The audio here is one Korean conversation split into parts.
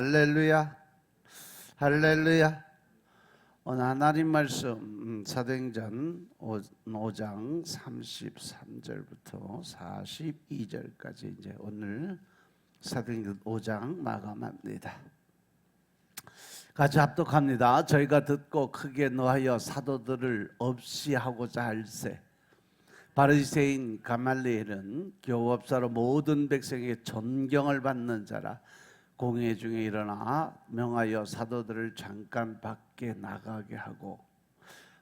할렐루야, 할렐루야. 오늘 하나님 말씀 사도행전 5장 33절부터 42절까지 이제 오늘 사도행전 5장 마감합니다. 같이 합독합니다. 저희가 듣고 크게 노하여 사도들을 없이 하고자 할세. 바리새인 가말리엘은 교업사로 모든 백성에게 존경을 받는 자라. 공회 중에 일어나 명하여 사도들을 잠깐 밖에 나가게 하고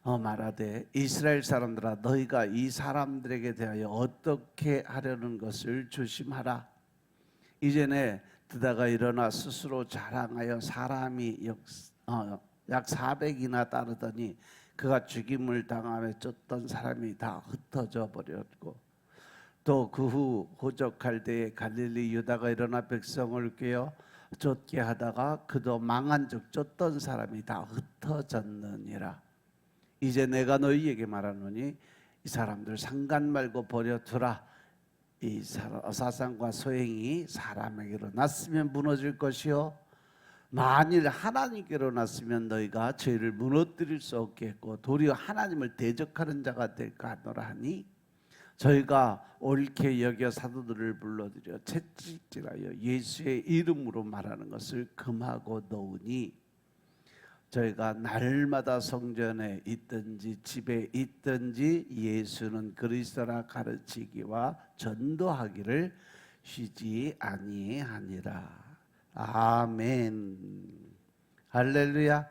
말하되 이스라엘 사람들아 너희가 이 사람들에게 대하여 어떻게 하려는 것을 조심하라. 이전에 드다가 일어나 스스로 자랑하여 사람이 약 400이나 따르더니 그가 죽임을 당하며 쫓던 사람이 다 흩어져 버렸고 또 그 후 호적할 때에 갈릴리 유다가 일어나 백성을 꾀어 쫓게 하다가 그도 망한 즉 쫓던 사람이 다 흩어졌느니라. 이제 내가 너희에게 말하노니 이 사람들 상관 말고 버려두라. 이 사상과 소행이 사람에게로 났으면 무너질 것이요 만일 하나님께로 났으면 너희가 죄를 무너뜨릴 수 없겠고 도리어 하나님을 대적하는 자가 될까 하노라 하니 저희가 옳게 여겨 사도들을 불러들여 채찍질하여 예수의 이름으로 말하는 것을 금하고 놓으니 저희가 날마다 성전에 있든지 집에 있든지 예수는 그리스도라 가르치기와 전도하기를 쉬지 아니하니라. 아멘. 할렐루야.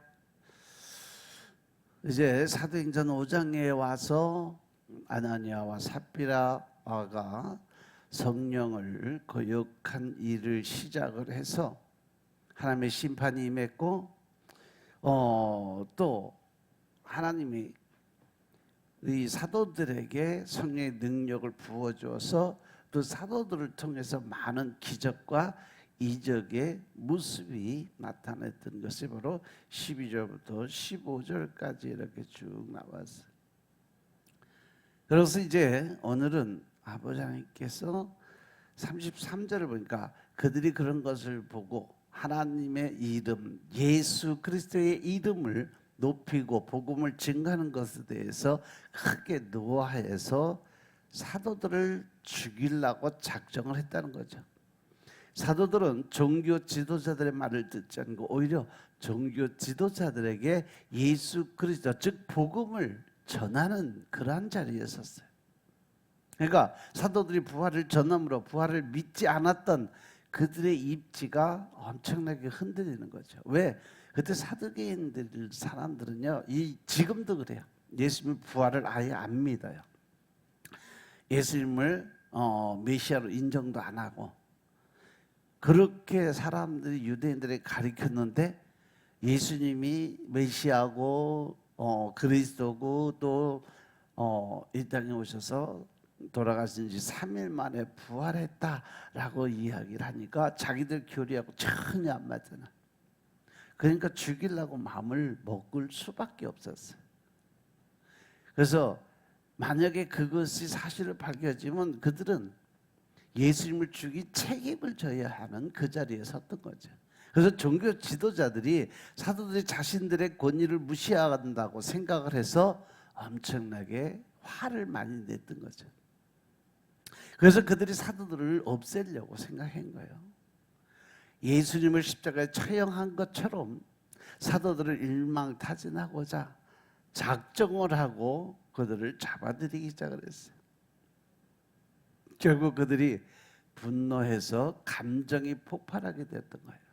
이제 사도행전 5장에 와서 아나니아와 삽비라가 성령을 거역한 일을 시작을 해서 하나님의 심판이 임했고 또 하나님이 이 사도들에게 성령의 능력을 부어주어서 또 사도들을 통해서 많은 기적과 이적의 모습이 나타났던 것이 바로 12절부터 15절까지 이렇게 쭉 나왔어요. 그래서 이제 오늘은 아버지 하나님께서 33절을 보니까 그들이 그런 것을 보고 하나님의 이름 예수 그리스도의 이름을 높이고 복음을 증거하는 것에 대해서 크게 노하해서 사도들을 죽이려고 작정을 했다는 거죠. 사도들은 종교 지도자들의 말을 듣지 않고 오히려 종교 지도자들에게 예수 그리스도 즉 복음을 전하는 그러한 자리에 섰어요. 그러니까 사도들이 부활을 전함으로 부활을 믿지 않았던 그들의 입지가 엄청나게 흔들리는 거죠. 왜? 그때 사도계인들 사람들은요, 지금도 그래요. 예수님 부활을 아예 안 믿어요. 예수님을 메시아로 인정도 안 하고 그렇게 사람들이 유대인들에게 가르쳤는데 예수님이 메시아고 그리스도고 또 이 땅에 오셔서 돌아가신 지 3일 만에 부활했다라고 이야기를 하니까 자기들 교리하고 전혀 안 맞잖아. 그러니까 죽이려고 마음을 먹을 수밖에 없었어요. 그래서 만약에 그것이 사실을 밝혀지면 그들은 예수님을 죽인 책임을 져야 하는 그 자리에 섰던 거죠. 그래서 종교 지도자들이 사도들이 자신들의 권위를 무시한다고 생각을 해서 엄청나게 화를 많이 냈던 거죠. 그래서 그들이 사도들을 없애려고 생각한 거예요. 예수님을 십자가에 처형한 것처럼 사도들을 일망타진하고자 작정을 하고 그들을 잡아들이기 시작을 했어요. 결국 그들이 분노해서 감정이 폭발하게 됐던 거예요.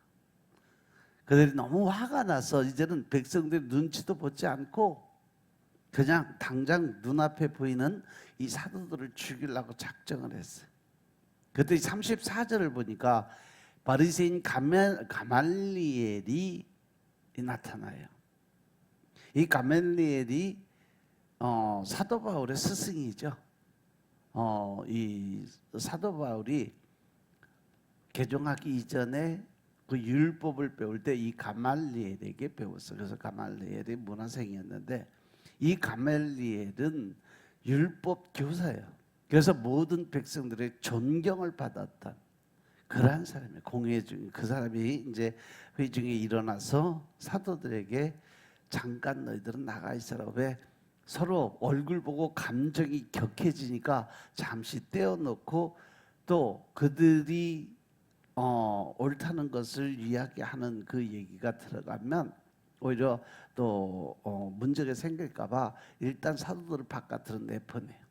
그들이 너무 화가 나서 이제는 백성들이 눈치도 보지 않고 그냥 당장 눈앞에 보이는 이 사도들을 죽이려고 작정을 했어요. 그때 34절을 보니까 바리새인 가말리엘이 나타나요. 이 가말리엘이 사도 바울의 스승이죠. 이 사도 바울이 개종하기 이전에 그 율법을 배울 때 이 가말리엘에게 배웠어요. 그래서 가말리엘이 문화생이었는데 이 가말리엘은 율법 교사예요. 그래서 모든 백성들의 존경을 받았던 그러한 사람이 공회 중 그 사람이 이제 회의 중에 일어나서 사도들에게 잠깐 너희들은 나가 있어라. 왜 서로 얼굴 보고 감정이 격해지니까 잠시 떼어놓고 또 그들이 옳다는 것을 이야기하는 그 얘기가 들어가면 오히려 또 문제가 생길까봐 일단 사도들을 바깥으로 내보내요.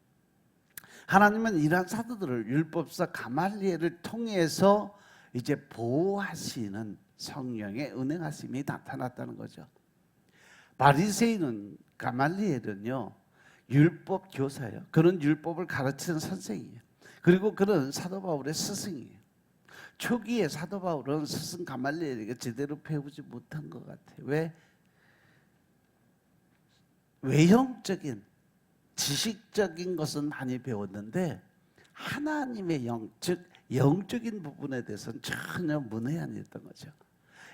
하나님은 이러한 사도들을 율법사 가말리엘을 통해서 이제 보호하시는 성령의 은행하심이 나타났다는 거죠. 바리새인은 가말리엘은요 율법 교사예요. 그는 율법을 가르치는 선생이에요. 그리고 그는 사도 바울의 스승이에요. 초기에 사도 바울은 스승 가말리엘에게 제대로 배우지 못한 것 같아요. 왜? 외형적인 지식적인 것은 많이 배웠는데 하나님의 영, 즉 영적인 부분에 대해서는 전혀 문외한이었던 거죠.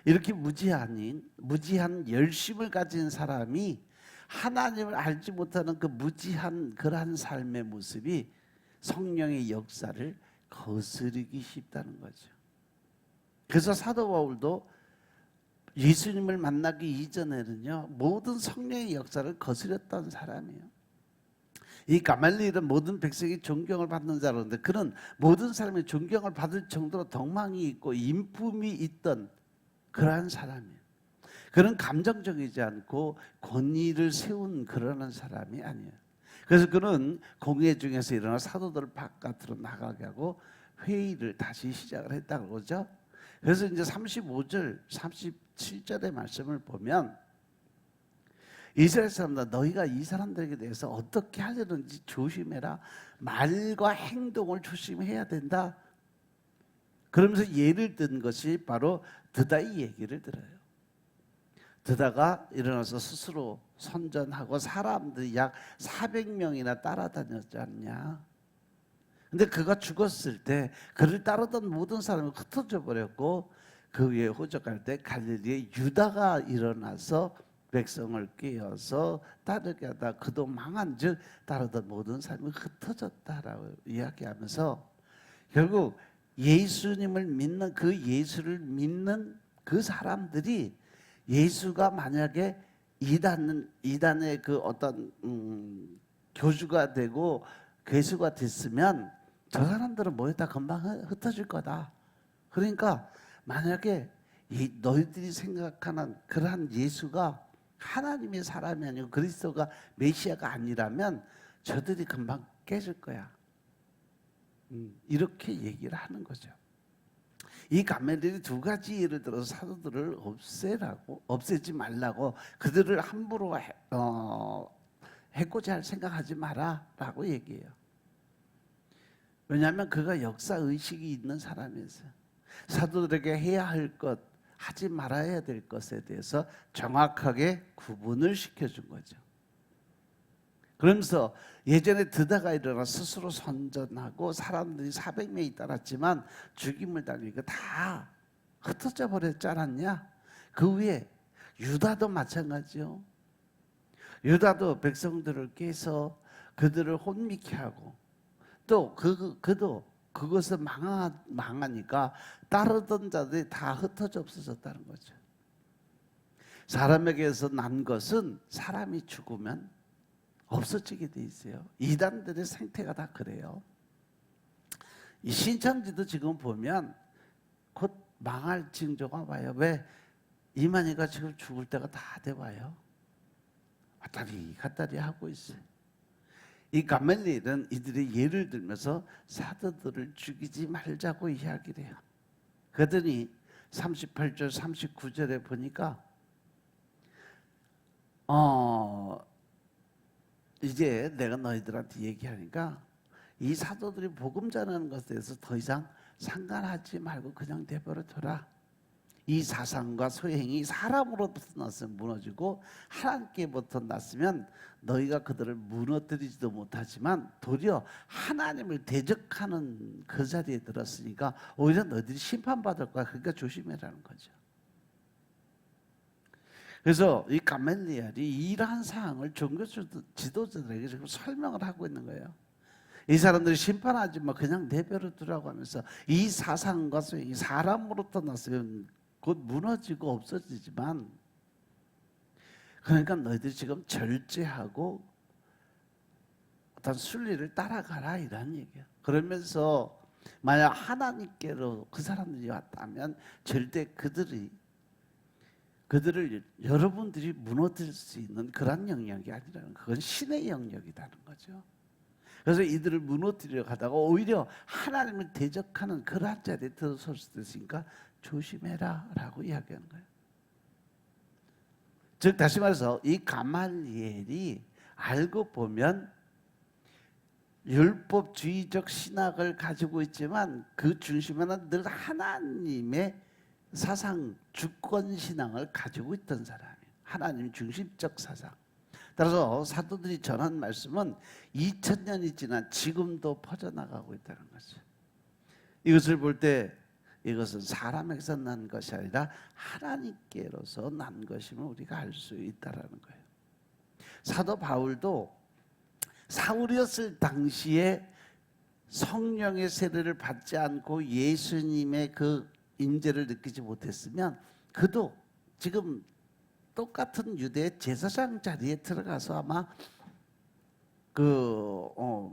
이렇게 무지한 열심을 가진 사람이 하나님을 알지 못하는 그 무지한 그러한 삶의 모습이 성령의 역사를 거스르기 쉽다는 거죠. 그래서 사도 바울도 예수님을 만나기 이전에는요 모든 성령의 역사를 거스렸던 사람이에요. 이 가말리엘은 모든 백성이 존경을 받는 자라는데 그는 모든 사람이 존경을 받을 정도로 덕망이 있고 인품이 있던 그러한 사람이에요. 그는 감정적이지 않고 권위를 세운 그러는 사람이 아니에요. 그래서 그는 공회 중에서 일어나 사도들을 바깥으로 나가게 하고 회의를 다시 시작을 했다고 그러죠. 그래서 이제 35절, 37절의 말씀을 보면 이스라엘 사람들 너희가 이 사람들에게 대해서 어떻게 하려는지 조심해라. 말과 행동을 조심해야 된다. 그러면서 예를 든 것이 바로 드다의 얘기를 들어요. 드다가 일어나서 스스로 선전하고 사람들이 약 400명이나 따라다녔지 않냐. 근데 그가 죽었을 때 그를 따르던 모든 사람이 흩어져 버렸고 그 위에 호적할 때 갈릴리에 유다가 일어나서 백성을 깨어서 따르게 하다 그도 망한 즉 따르던 모든 사람이 흩어졌다라고 이야기하면서 결국 예수님을 믿는 그 예수를 믿는 그 사람들이 예수가 만약에 이단의 그 어떤 교주가 되고 괴수가 됐으면 저 사람들은 모였다 금방 흩어질 거다. 그러니까 만약에 너희들이 생각하는 그러한 예수가 하나님의 사람이 아니고 그리스도가 메시아가 아니라면 저들이 금방 깨질 거야. 이렇게 얘기를 하는 거죠. 이 가멜들이 두 가지 예를 들어서 사도들을 없애지 말라고 그들을 함부로 해코지 할 생각하지 마라라고 얘기해요. 왜냐하면 그가 역사 의식이 있는 사람이었어요. 사도들에게 해야 할 것, 하지 말아야 될 것에 대해서 정확하게 구분을 시켜준 거죠. 그러면서 예전에 드다가 일어나 스스로 선전하고 사람들이 400명이 따랐지만 죽임을 당하니까 다 흩어져 버렸지 않았냐? 그 위에 유다도 마찬가지요. 유다도 백성들을 깨서 그들을 혼미케 하고 또 그도 그것을 망하니까 따르던 자들이 다 흩어져 없어졌다는 거죠. 사람에게서 난 것은 사람이 죽으면 없어지게 돼 있어요. 이단들의 생태가 다 그래요. 이 신천지도 지금 보면 곧 망할 징조가 와요. 왜? 이만희가 지금 죽을 때가 다 돼 와요. 왔다리 갔다리 하고 있어요. 이 가멜리엘은 이들의 예를 들면서 사도들을 죽이지 말자고 이야기를 해요. 그러더니 38절 39절에 보니까 이제 내가 너희들한테 얘기하니까 이 사도들이 복음 전하는 것에 대해서 더 이상 상관하지 말고 그냥 내버려 둬라. 이 사상과 소행이 사람으로부터 났으면 무너지고 하나님께부터 났으면 너희가 그들을 무너뜨리지도 못하지만 도리어 하나님을 대적하는 그 자리에 들었으니까 오히려 너희들이 심판받을 거야. 그러니까 조심해라는 거죠. 그래서 이 가멜리엘이 이러한 사항을 종교 지도자들에게 지금 설명을 하고 있는 거예요. 이 사람들이 심판하지 마, 그냥 내버려 두라고 하면서 이 사상과 이 사람으로부터 났으면 곧 무너지고 없어지지만, 그러니까 너희들이 지금 절제하고 어떤 순리를 따라가라 이런 얘기야. 그러면서 만약 하나님께로 그 사람들이 왔다면 절대 그들을 여러분들이 무너뜨릴 수 있는 그런 영역이 아니라는, 그건 신의 영역이라는 거죠. 그래서 이들을 무너뜨리려 가다가 오히려 하나님을 대적하는 그러한 자리에 들어설 수도 있으니까 조심해라 라고 이야기하는 거예요. 즉 다시 말해서 이 가말리엘이 알고 보면 율법주의적 신학을 가지고 있지만 그 중심에는 늘 하나님의 사상, 주권신앙을 가지고 있던 사람이에요. 하나님 중심적 사상. 따라서 사도들이 전한 말씀은 2000년이 지난 지금도 퍼져나가고 있다는 거죠. 이것을 볼 때 이것은 사람에게서 난 것이 아니라 하나님께로서 난 것임을 우리가 알 수 있다는 거예요. 사도 바울도 사울이었을 당시에 성령의 세례를 받지 않고 예수님의 그 임재를 느끼지 못했으면 그도 지금 똑같은 유대 제사장 자리에 들어가서 아마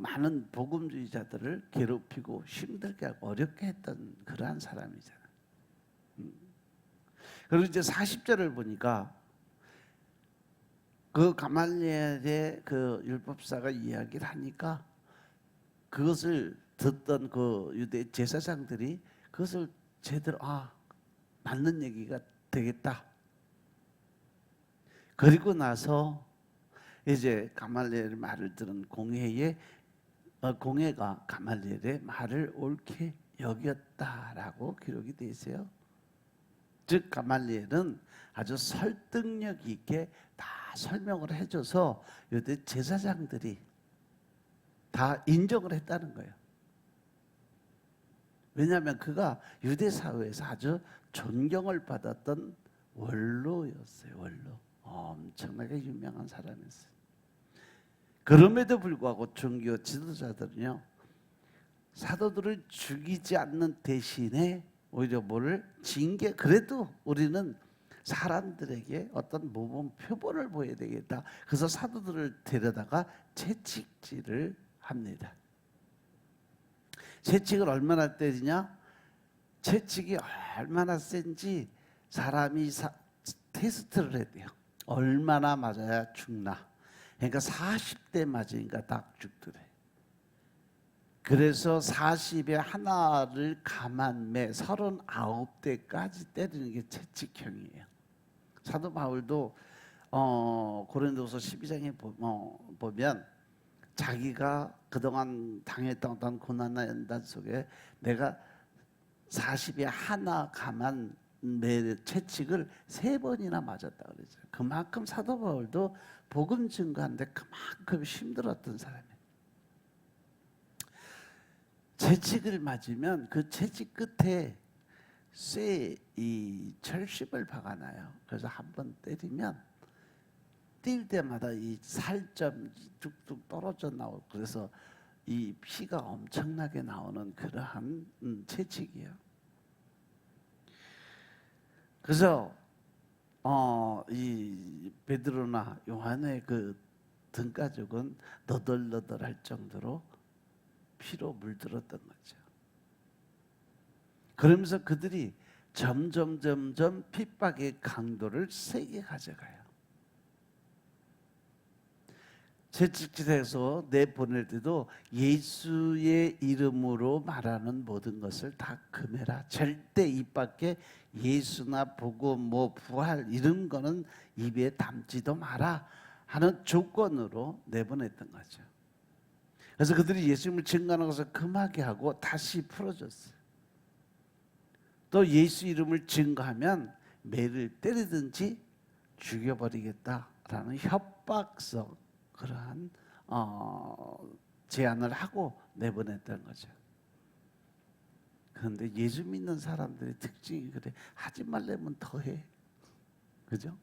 많은 복음주의자들을 괴롭히고 힘들게 하고 어렵게 했던 그러한 사람이잖아요. 그리고 이제 40절을 보니까 그 가말리엘의 그 율법사가 이야기를 하니까 그것을 듣던 그 유대 제사장들이 그것을 제대로 맞는 얘기가 되겠다. 그리고 나서 이제 가말리엘의 말을 들은 공회가 가말리엘의 말을 옳게 여겼다라고 기록이 되어 있어요. 즉 가말리엘은 아주 설득력 있게 다 설명을 해줘서 유대 제사장들이 다 인정을 했다는 거예요. 왜냐하면 그가 유대 사회에서 아주 존경을 받았던 원로였어요. 원로. 엄청나게 유명한 사람이었어요. 그럼에도 불구하고 종교 지도자들은요, 사도들을 죽이지 않는 대신에 오히려 뭐를 징계, 그래도 우리는 사람들에게 어떤 모범 표본을 보여야 되겠다. 그래서 사도들을 데려다가 채찍질을 합니다. 채찍을 얼마나 때리냐? 채찍이 얼마나 센지 사람이 테스트를 해야 돼요. 얼마나 맞아야 죽나. 그러니까 40대 맞으니까 딱 죽더래. 그래서 40에 하나를 감안매 39대까지 때리는 게 채찍형이에요. 사도 바울도 고린도서 12장에 보면 자기가 그동안 당했던 어떤 고난과 연단 속에 내가 40에 하나 감안 매 채찍을 3번이나 맞았다 그러죠. 그만큼 사도 바울도 복음 증거하는데 그만큼 힘들었던 사람이에요. 채찍을 맞으면 그 채찍 끝에 쇠 이 철심을 박아놔요. 그래서 한번 때리면 뛸 때마다 이 살점이 뚝뚝 떨어져 나오고, 그래서 이 피가 엄청나게 나오는 그러한 채찍이에요. 그래서 이 베드로나 요한의 그 등가죽은 너덜너덜할 정도로 피로 물들었던 거죠. 그러면서 그들이 점점 핍박의 강도를 세게 가져가요. 채찍질해서 내보낼 때도 예수의 이름으로 말하는 모든 것을 다 금해라. 절대 입 밖에 예수나 복음, 부활 이런 거는 입에 담지도 마라 하는 조건으로 내보냈던 거죠. 그래서 그들이 예수님을 증거하는 것을 금하게 하고 다시 풀어줬어요. 또 예수 이름을 증거하면 매를 때리든지 죽여버리겠다라는 협박성 그러한 제안을 하고 내보냈던 거죠. 그런데 예수 믿는 사람들의 특징이 그래. 하지 말려면 더해. 그죠?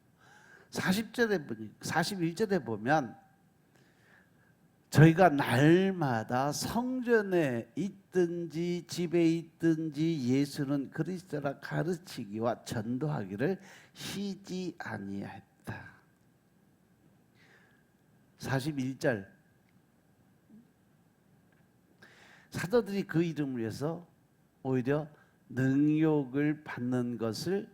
41절에 보면 저희가 날마다 성전에 있든지 집에 있든지 예수는 그리스도라 가르치기와 전도하기를 쉬지 아니하였다. 41절 사도들이 그 이름을 위해서 오히려 능욕을 받는 것을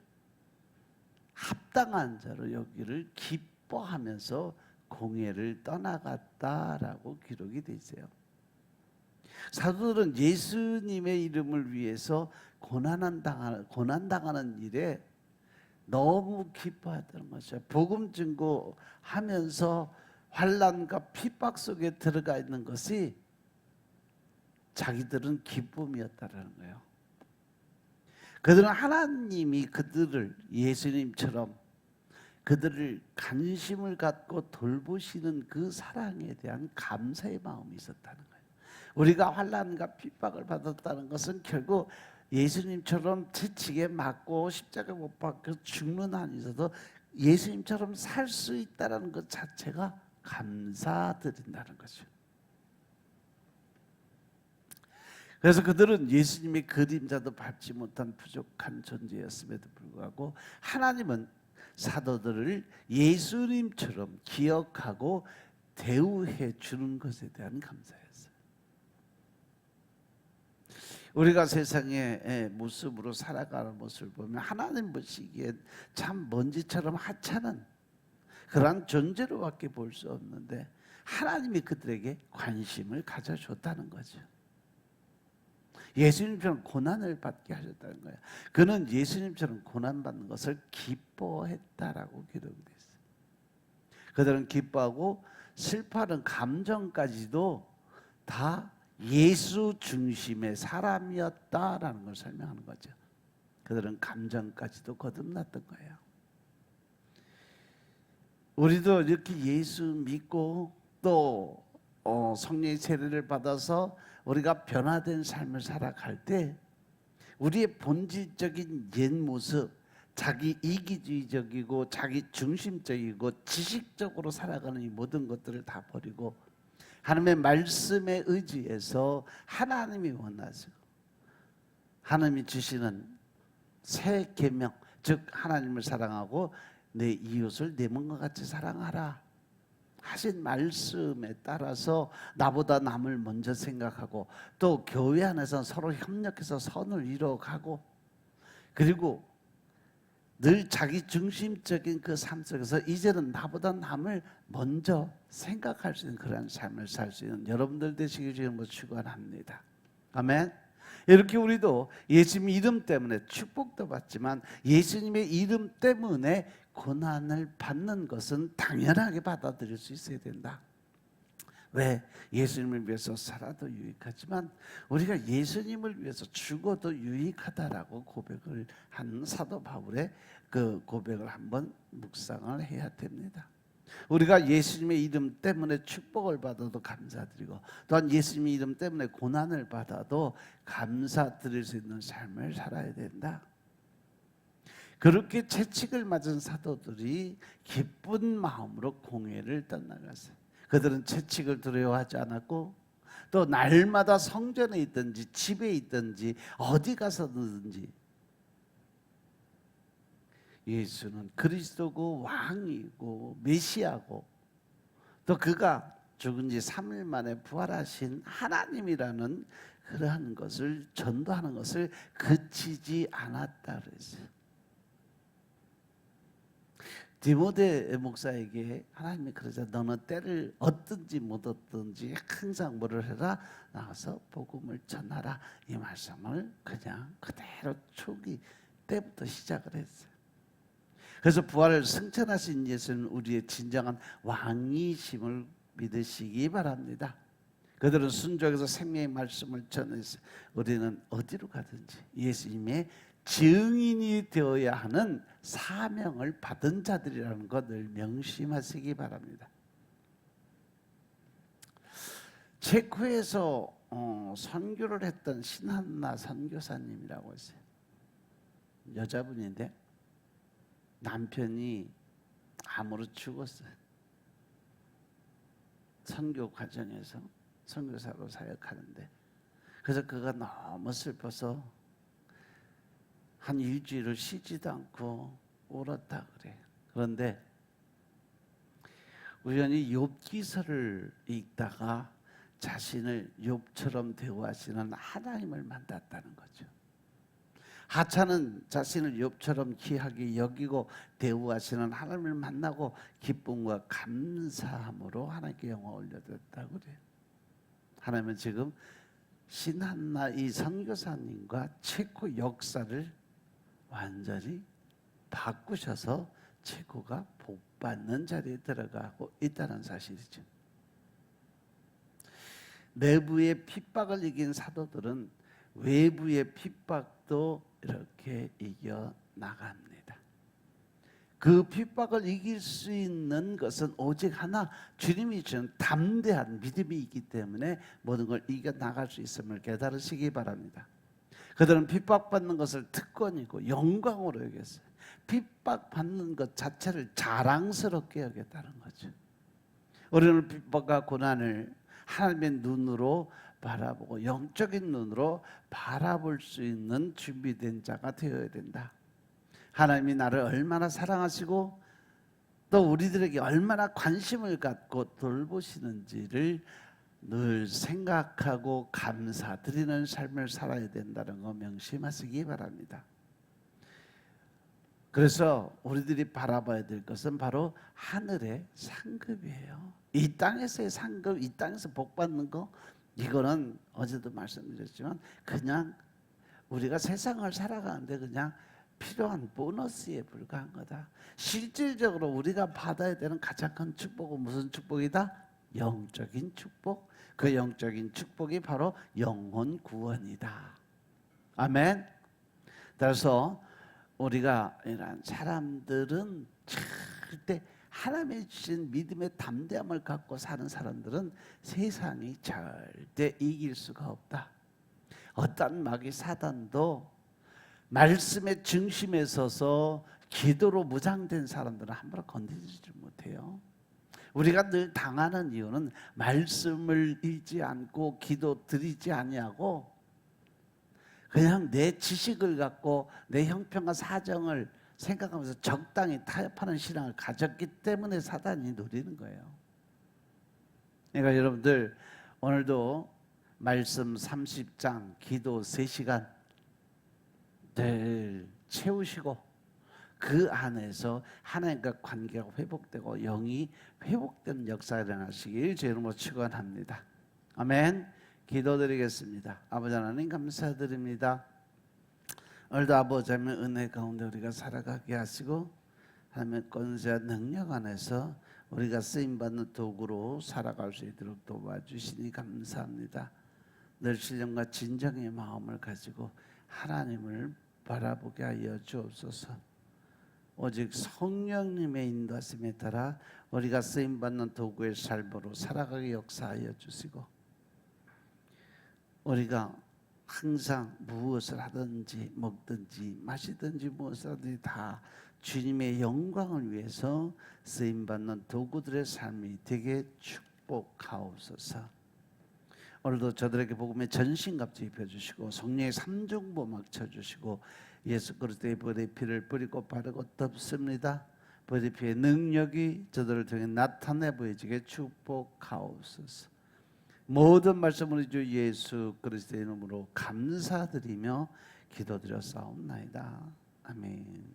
합당한 자로 여기를 기뻐하면서 공회를 떠나갔다라고 기록이 되어 있어요. 사도들은 예수님의 이름을 위해서 고난 당하는 일에 너무 기뻐했다는 것이죠. 복음 증거하면서 환난과 핍박 속에 들어가 있는 것이 자기들은 기쁨이었다라는 거예요. 그들은 하나님이 그들을 예수님처럼 그들을 관심을 갖고 돌보시는 그 사랑에 대한 감사의 마음이 있었다는 거예요. 우리가 환난과 핍박을 받았다는 것은 결국 예수님처럼 채찍에 맞고 십자가 못 박혀 죽는 한이 있어도 예수님처럼 살 수 있다는 것 자체가 감사드린다는 거죠. 그래서 그들은 예수님의 그림자도 밟지 못한 부족한 존재였음에도 불구하고 하나님은 사도들을 예수님처럼 기억하고 대우해 주는 것에 대한 감사였어요. 우리가 세상의 모습으로 살아가는 모습을 보면 하나님 보시기엔 참 먼지처럼 하찮은 그러한 존재로밖에 볼 수 없는데 하나님이 그들에게 관심을 가져줬다는 거죠. 예수님처럼 고난을 받게 하셨다는 거예요. 그는 예수님처럼 고난받는 것을 기뻐했다라고 기록이 되어 있어요. 그들은 기뻐하고 슬퍼하는 감정까지도 다 예수 중심의 사람이었다라는 걸 설명하는 거죠. 그들은 감정까지도 거듭났던 거예요. 우리도 이렇게 예수 믿고 또 성령의 세례를 받아서 우리가 변화된 삶을 살아갈 때 우리의 본질적인 옛 모습, 자기 이기주의적이고 자기 중심적이고 지식적으로 살아가는 이 모든 것들을 다 버리고 하나님의 말씀에 의지해서 하나님이 원하시고 하나님이 주시는 새 계명, 즉 하나님을 사랑하고 내 이웃을 내 몸과 같이 사랑하라 하신 말씀에 따라서 나보다 남을 먼저 생각하고 또 교회 안에서 서로 협력해서 선을 이루어가고 그리고 늘 자기 중심적인 그 삶 속에서 이제는 나보다 남을 먼저 생각할 수 있는 그런 삶을 살 수 있는 여러분들 되시길 주님으로 축원합니다. 아멘. 이렇게 우리도 예수님 이름 때문에 축복도 받지만 예수님의 이름 때문에 고난을 받는 것은 당연하게 받아들일 수 있어야 된다. 왜? 예수님을 위해서 살아도 유익하지만 우리가 예수님을 위해서 죽어도 유익하다라고 고백을 한 사도 바울의 그 고백을 한번 묵상을 해야 됩니다. 우리가 예수님의 이름 때문에 축복을 받아도 감사드리고 또한 예수님의 이름 때문에 고난을 받아도 감사드릴 수 있는 삶을 살아야 된다. 그렇게 채찍을 맞은 사도들이 기쁜 마음으로 공회를 떠나갔어요. 그들은 채찍을 두려워하지 않았고 또 날마다 성전에 있든지 집에 있든지 어디 가서든지 예수는 그리스도고 왕이고 메시아고 또 그가 죽은 지 3일 만에 부활하신 하나님이라는 그러한 것을 전도하는 것을 그치지 않았다 그랬어요. 디모데 목사에게 하나님이 그러자 너는 때를 얻든지 못 얻든지 항상 뭐를 해라 나가서 복음을 전하라 이 말씀을 그냥 그대로 초기 때부터 시작을 했어요. 그래서 부활을 승천하신 예수는 우리의 진정한 왕이심을 믿으시기 바랍니다. 그들은 순종해서 생명의 말씀을 전해서 우리는 어디로 가든지 예수님의 증인이 되어야 하는 사명을 받은 자들이라는 것을 명심하시기 바랍니다. 체코에서 선교를 했던 신한나 선교사님이라고 있어요. 여자분인데 남편이 암으로 죽었어요. 선교 과정에서 선교사로 사역하는데, 그래서 그가 너무 슬퍼서 한 일주일을 쉬지도 않고 울었다 그래. 그런데 우연히 욥기서를 읽다가 자신을 욥처럼 대우하시는 하나님을 만났다는 거죠. 하찮은 자신을 욥처럼 귀하게 여기고 대우하시는 하나님을 만나고 기쁨과 감사함으로 하나님께 영광 올려드렸다고 그래요. 하나님은 지금 신한나 이 선교사님과 체코 역사를 완전히 바꾸셔서 체코가 복받는 자리에 들어가고 있다는 사실이죠. 내부의 핍박을 이긴 사도들은 외부의 핍박도 이렇게 이겨 나갑니다. 그 핍박을 이길 수 있는 것은 오직 하나, 주님이 주는 담대한 믿음이 있기 때문에 모든 걸 이겨 나갈 수 있음을 깨달으시기 바랍니다. 그들은 핍박받는 것을 특권이고 영광으로 여겼어요. 핍박받는 것 자체를 자랑스럽게 여겼다는 거죠. 우리는 핍박과 고난을 하나님의 눈으로 바라보고 영적인 눈으로 바라볼 수 있는 준비된 자가 되어야 된다. 하나님이 나를 얼마나 사랑하시고 또 우리들에게 얼마나 관심을 갖고 돌보시는지를 늘 생각하고 감사드리는 삶을 살아야 된다는 거 명심하시기 바랍니다. 그래서 우리들이 바라봐야 될 것은 바로 하늘의 상급이에요. 이 땅에서의 상급, 이 땅에서 복 받는 거, 이거는 어제도 말씀드렸지만 그냥 우리가 세상을 살아가는데 그냥 필요한 보너스에 불과한 거다. 실질적으로 우리가 받아야 되는 가장 큰 축복은 무슨 축복이다? 영적인 축복. 그 영적인 축복이 바로 영혼 구원이다. 아멘. 그래서 우리가 이런 사람들은 절대 하나님의 주신 믿음의 담대함을 갖고 사는 사람들은 세상이 절대 이길 수가 없다. 어떤 마귀 사단도 말씀의 중심에 서서 기도로 무장된 사람들은 함부로 건드리지 못해요. 우리가 늘 당하는 이유는 말씀을 읽지 않고 기도 드리지 아니하고 그냥 내 지식을 갖고 내 형편과 사정을 생각하면서 적당히 타협하는 신앙을 가졌기 때문에 사단이 노리는 거예요. 그러니까 여러분들 오늘도 말씀 30장 기도 3시간 늘 채우시고 그 안에서 하나님과 관계가 회복되고 영이 회복되는 역사가 일어나시길 제 이름으로 축원합니다. 아멘. 기도드리겠습니다. 아버지 하나님 감사드립니다. 오늘도 아버지 하나님의 은혜 가운데 우리가 살아가게 하시고 하나님의 권세와 능력 안에서 우리가 쓰임받는 도구로 살아갈 수 있도록 도와주시니 감사합니다. 늘 신령과 진정의 마음을 가지고 하나님을 바라보게 하여 주옵소서. 오직 성령님의 인도하심에 따라 우리가 쓰임받는 도구의 삶으로 살아가게 역사하여 주시고 우리가 항상 무엇을 하든지 먹든지 마시든지 무엇을 하든지 다 주님의 영광을 위해서 쓰임받는 도구들의 삶이 되게 축복하옵소서. 오늘도 저들에게 복음의 전신갑주 입혀주시고 성령의 삼중보 막쳐주시고 예수 그리스도의 보혈의 피를 뿌리고 바르고 덮습니다. 보혈의 피의 능력이 저들을 통해 나타내 보여지게 축복하옵소서. 모든 말씀 우리 주 예수 그리스도의 이름으로 감사드리며 기도드렸사옵나이다. 아멘.